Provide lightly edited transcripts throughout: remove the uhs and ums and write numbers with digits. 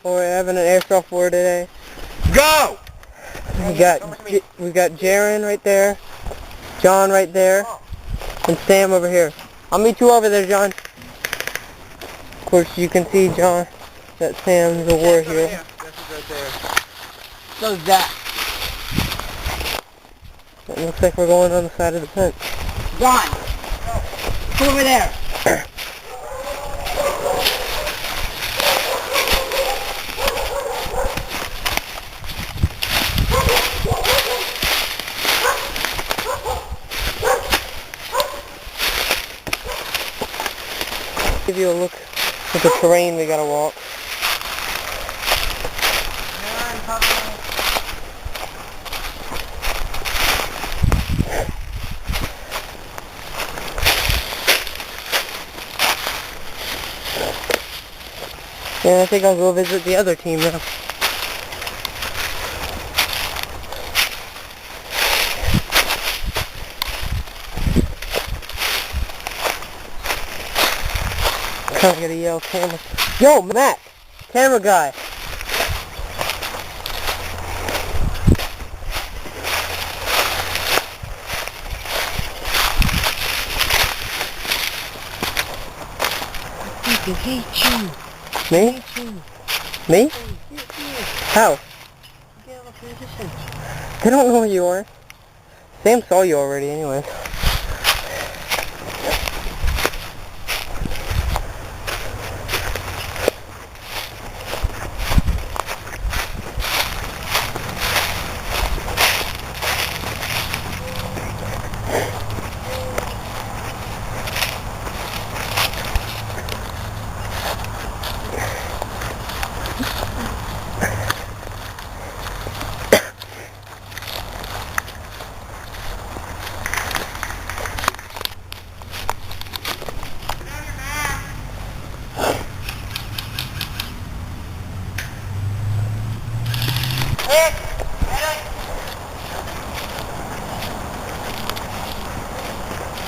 Oh, we're having an airsoft war today. Go! We got Jaron right there, John right there, and Sam over here. I'll meet you over there, John. Of course, you can see, John, that Sam's a war hero. This is right there. So's that. It looks like we're going on the side of the fence. John! Go over there! Give you a look at the terrain we gotta walk. Yeah, I think I'll go visit the other team now. I gotta yell camera. Yo, Matt! Camera guy! I fucking hate you. Me? I hate you. Me? How? Get out of position. They don't know who you are. Sam saw you already anyway.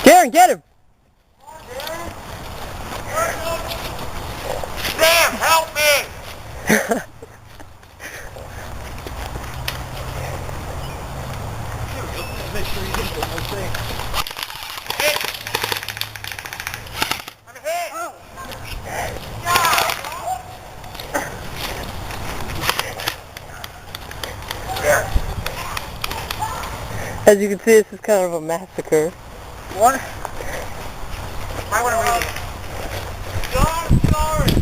Darren, get him! Sam, help me! Make sure you hit the whole thing. Hit! I'm hit! Oh. As you can see, this is kind of a massacre. What? Might want to read it. John, sorry!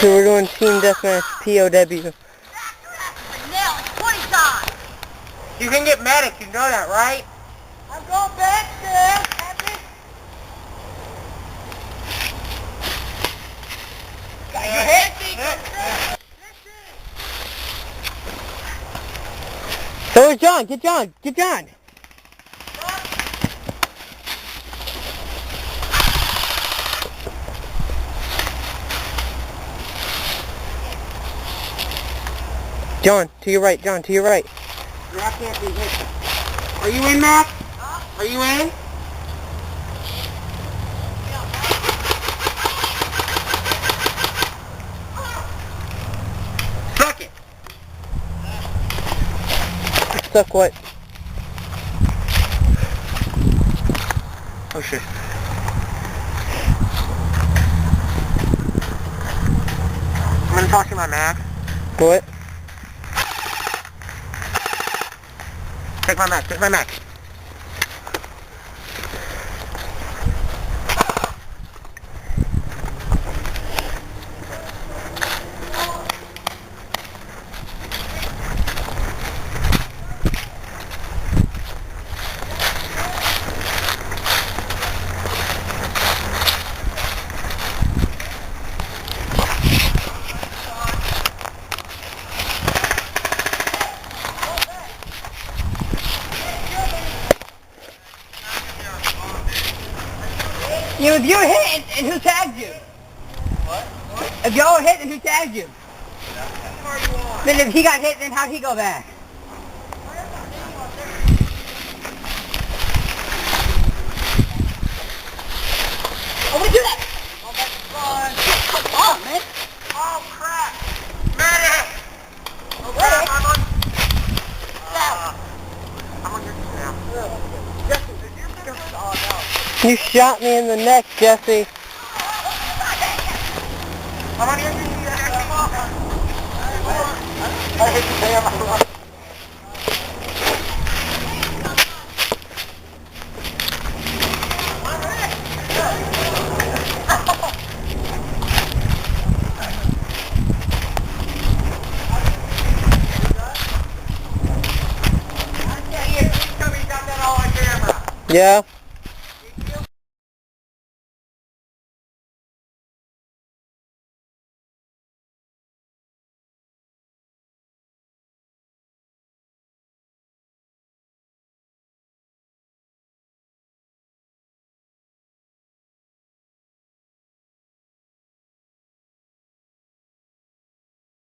So we're doing team deathmatch, p.o.w. You can get medics, you know that, right? I'm going back, Sam. Got your hit? So is John! Get John! Get John! John, to your right, John, to your right. Matt can't be hit. Are you in, Matt? Huh? Are you in? Suck it! Suck what? Oh shit. I'm gonna toss you my mag. What? Take my mag, take my mag. If you're hit, and who tagged you? What? If y'all were hit, then who tagged you? Then if he got hit, then how'd he go back? You shot me in the neck, Jesse. How many of you do you have? I hit the damn. Yeah.